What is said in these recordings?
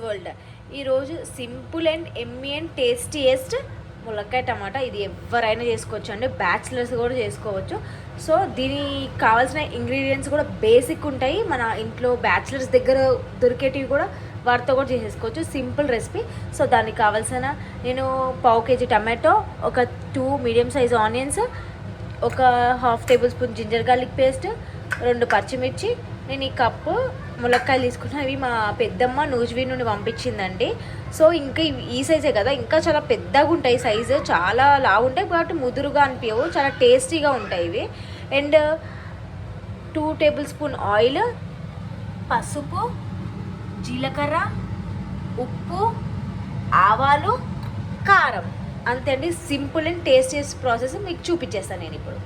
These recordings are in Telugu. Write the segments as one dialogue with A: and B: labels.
A: వరల్డ్. ఈరోజు simple and Emmy and tastiest ములక్కాయ టమాటా. ఇది ఎవరైనా చేసుకోవచ్చు అండి, బ్యాచిలర్స్ కూడా చేసుకోవచ్చు. సో దీనికి కావాల్సిన ఇంగ్రీడియంట్స్ కూడా బేసిక్ ఉంటాయి, మన ఇంట్లో బ్యాచిలర్స్ దగ్గర దొరికేటివి కూడా వాటితో కూడా చేసేసుకోవచ్చు. Simple recipe. సో దానికి కావాల్సిన నేను పావు కేజీ టమాటో, ఒక 2 మీడియం సైజ్ ఆనియన్స్, ఒక half tablespoon ginger garlic paste, 2 పచ్చిమిర్చి. నేను ఈ కప్పు ములక్కాయలు తీసుకున్నా. ఇవి మా పెద్దమ్మ నూజివీడ్ నుండి పంపించిందండి. సో ఇంకా ఈ సైజే కదా, ఇంకా చాలా పెద్దగా ఉంటాయి సైజు, చాలా లావు ఉంటాయి కాబట్టి ముదురుగా అనిపించవు, చాలా టేస్టీగా ఉంటాయి ఇవి. అండ్ 2 టేబుల్ స్పూన్ ఆయిల్, పసుపు, జీలకర్ర, ఉప్పు, ఆవాలు, కారం. అంతే అండి, సింపుల్ అండ్ టేస్టీయెస్ట్ ప్రాసెస్ మీకు చూపించేస్తాను నేను ఇప్పుడు.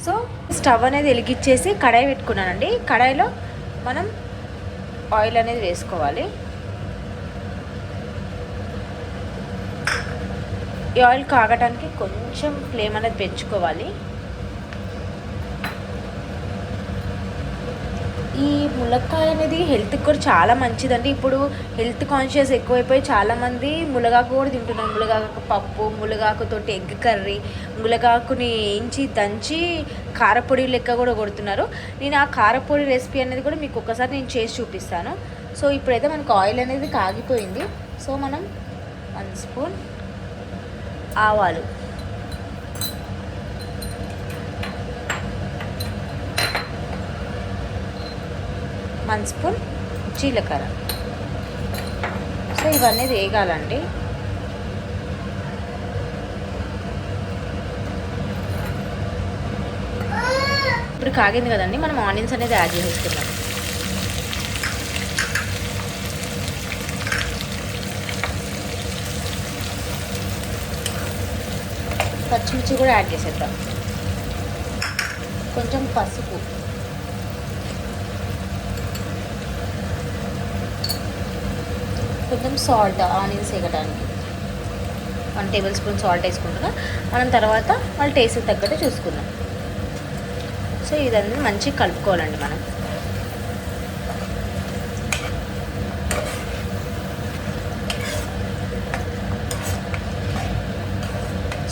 A: సో స్టవ్ అనేది వెలిగించేసి కడాయి పెట్టుకున్నానండి. కడాయిలో మనం ఆయిల్ అనేది వేసుకోవాలి. ఈ ఆయిల్ కాగటానికి కొంచెం ఫ్లేమ్ అనేది పెంచుకోవాలి. ఈ ములక్కాయ అనేది హెల్త్కి కూడా చాలా మంచిదండి. ఇప్పుడు హెల్త్ కాన్షియస్ ఎక్కువైపోయి చాలామంది మునగాకు కూడా తింటున్నారు. మునగాకు పప్పు, మునగాకుతో ఎగ్ కర్రీ, మునగాకుని వేయించి దంచి కారపొడి లెక్క కూడా కొడుతున్నారు. నేను ఆ కారపొడి రెసిపీ అనేది కూడా మీకు ఒకసారి నేను చేసి చూపిస్తాను. సో ఇప్పుడైతే మనకు ఆయిల్ అనేది కాగిపోయింది. సో మనం 1 స్పూన్ ఆవాలు, 1 స్పూన్ జీలకర్ర. సో ఇవన్నీ వేగాలండి. ఇప్పుడు కాగింది కదండి, మనం ఆనియన్స్ అనేది యాడ్ చేసేస్తున్నాం. పచ్చిమిర్చి కూడా యాడ్ చేసేద్దాం. కొంచెం పసుపు, కొంచెం సాల్ట్, ఆనియన్స్ వేయడానికి 1 టేబుల్ స్పూన్ సాల్ట్ వేసుకుంటున్నాం. మనం తర్వాత వాళ్ళ టేస్ట్ తగ్గట్టు చూసుకుందాం. సో ఇదన్నీ మంచిగా కలుపుకోవాలండి మనం.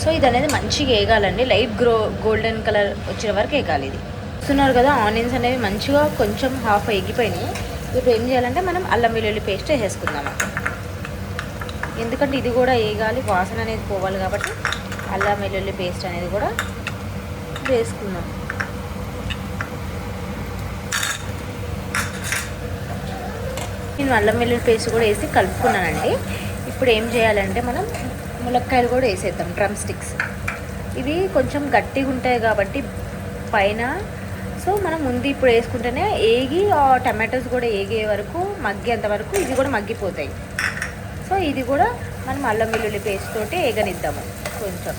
A: సో ఇది అనేది మంచిగా వేగాలండి, లైట్ గోల్డెన్ కలర్ వచ్చే వరకు వేగాలి. ఇది చూస్తున్నారు కదా, ఆనియన్స్ అనేవి మంచిగా కొంచెం హాఫ్ వేగిపోయినాయి. ఇప్పుడు ఏం చేయాలంటే మనం అల్లం వెల్లుల్లి పేస్ట్ వేసేసుకుందాము. ఎందుకంటే ఇది కూడా వేగాలి, వాసన అనేది పోవాలి కాబట్టి అల్లం వెల్లుల్లి పేస్ట్ అనేది కూడా వేసుకుందాం. నేను అల్లం వెల్లుల్లి పేస్ట్ కూడా వేసి కలుపుకున్నానండి. ఇప్పుడు ఏం చేయాలంటే మనం ములక్కాయలు కూడా వేసేద్దాం, డ్రమ్ స్టిక్స్. ఇవి కొంచెం గట్టిగా ఉంటాయి కాబట్టి పైన, సో మనం ముందు ఇప్పుడు వేసుకుంటేనే ఏగి ఆ టమాటోస్ కూడా ఏగే వరకు, మగ్గేంత వరకు ఇవి కూడా మగ్గిపోతాయి. సో ఇది కూడా మనం అల్లం వెల్లుల్లి పేస్ట్ తోటి వేగనిద్దాము కొంచెం.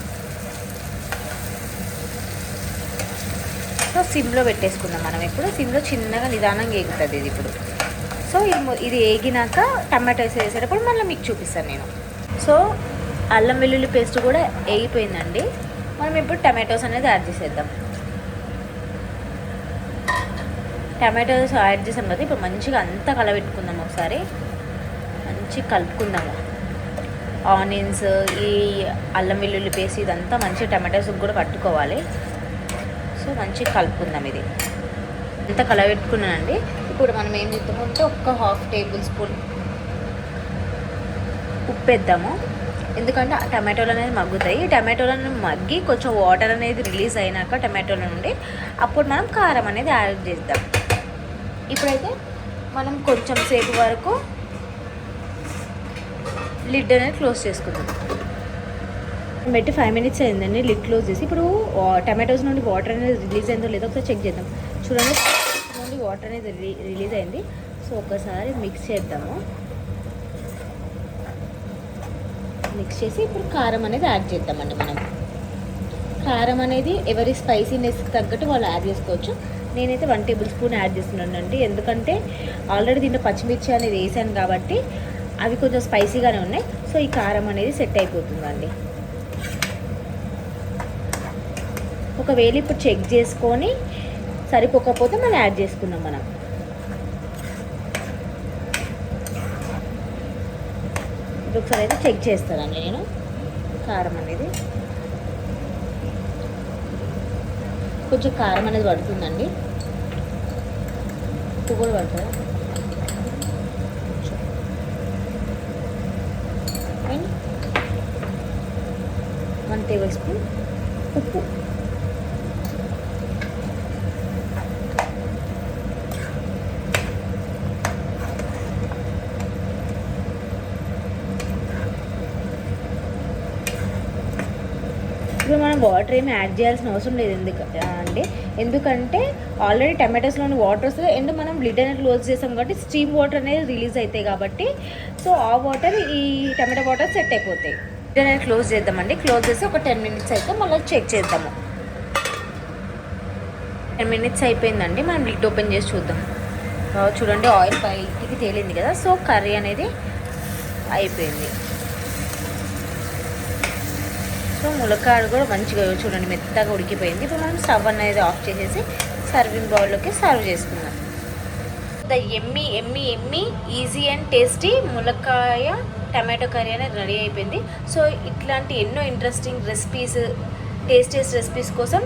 A: సో సిమ్లో పెట్టేసుకుందాం మనం. ఇప్పుడు సిమ్లో చిన్నగా నిదానంగా వేగుతుంది ఇది ఇప్పుడు. సో ఇది వేగినాక టమాటోస్ వేసేటప్పుడు మళ్ళీ మీకు చూపిస్తాను నేను. సో అల్లం వెల్లుల్లి పేస్ట్ కూడా వేగిపోయిందండి. మనం ఇప్పుడు టమాటోస్ అనేది యాడ్ చేసేద్దాం. టమాటోస్ యాడ్ చేసాం కదా, ఇప్పుడు మంచిగా అంతా కలబెట్టుకుందాం. ఒకసారి మంచిగా కలుపుకుందాము. ఆనియన్స్, ఈ అల్లం వెల్లుల్లి పేస్ట్ ఇదంతా మంచిగా టమాటోస్ కూడా పట్టుకోవాలి. సో మంచిగా కలుపుకుందాం. ఇది అంతా కలబెట్టుకున్నానండి. ఇప్పుడు మనం ఏం చేద్దామంటే ఒక హాఫ్ టేబుల్ స్పూన్ ఉప్పు వేద్దాము. ఎందుకంటే టమాటోలు అనేది మగ్గుతాయి. టమాటోలను మగ్గి కొంచెం వాటర్ అనేది రిలీజ్ అయినాక టమాటోల నుండి అప్పుడు మనం కారం అనేది యాడ్ చేద్దాం. ఇప్పుడైతే మనం కొంచెం సేపు వరకు లిడ్ అనేది క్లోజ్ చేసుకుందాం. పెట్టి 5 మినిట్స్ అయిందండి, లిడ్ క్లోజ్ చేసి. ఇప్పుడు టమాటోస్ నుండి వాటర్ అనేది రిలీజ్ అయిందో లేదో ఒకసారి చెక్ చేద్దాం. చూడండి, నుండి వాటర్ అనేది రిలీజ్ అయింది. సో ఒకసారి మిక్స్ చేద్దాము. మిక్స్ చేసి ఇప్పుడు కారం అనేది యాడ్ చేద్దామండి. మనం కారం అనేది ఎవరి స్పైసీనెస్కి తగ్గట్టు వాళ్ళు యాడ్ చేసుకోవచ్చు. నేనైతే 1 టేబుల్ స్పూన్ యాడ్ చేస్తున్నానండి, ఎందుకంటే ఆల్రెడీ దీంట్లో పచ్చిమిర్చి అనేది వేసాను కాబట్టి అవి కొంచెం స్పైసీగానే ఉన్నాయి. సో ఈ కారం అనేది సెట్ అయిపోతుందండి. ఒకవేళ ఇప్పుడు చెక్ చేసుకొని సరిపోకపోతే మనం యాడ్ చేసుకున్నాం. మనం ఒకసారి అయితే చెక్ చేస్తానండి నేను కారం అనేది. కొంచెం కారం అనేది పడుతుందండి, ఉప్పు కూడా పడుతుంది. అండ్ 1 టేబుల్ స్పూన్ ఉప్పు. ఇప్పుడు మనం వాటర్ ఏమి యాడ్ చేయాల్సిన అవసరం లేదు ఎందుకంటే ఆల్రెడీ టమాటోస్లోని వాటర్ వస్తుంది అండ్ మనం లిడ్ అనేది క్లోజ్ చేస్తాం కాబట్టి స్టీమ్ వాటర్ అనేది రిలీజ్ అవుతాయి కాబట్టి సో ఆ వాటర్ ఈ టమాటో వాటర్ సెట్ అయిపోతాయి. లిడ్ అనేది క్లోజ్ చేద్దామండి. క్లోజ్ చేసి ఒక 10 minutes అయితే మళ్ళీ చెక్ చేద్దాము. 10 minutes అయిపోయిందండి. మనం లిడ్ ఓపెన్ చేసి చూద్దాం. చూడండి ఆయిల్ పైకి తేలింది కదా, సో కర్రీ అనేది అయిపోయింది. సో ములక్కాడ కూడా మంచిగా చూడండి మెత్తగా ఉడికిపోయింది. ఇప్పుడు మనం స్టవ్ అనేది ఆఫ్ చేసేసి సర్వింగ్ బౌల్లోకి సర్వ్ చేసుకుందాం. The yummy yummy yummy easy and tasty ములక్కాయ టమాటో కర్రీ అనేది రెడీ అయిపోయింది. సో ఇట్లాంటి ఎన్నో ఇంట్రెస్టింగ్ రెసిపీస్, టేస్టీయస్ట్ రెసిపీస్ కోసం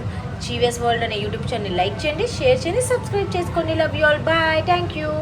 A: జీవిఎస్ వరల్డ్ అనే యూట్యూబ్ ఛానల్ లైక్ చేయండి, షేర్ చేయండి, సబ్స్క్రైబ్ చేసుకోండి. Love you all, bye, thank you.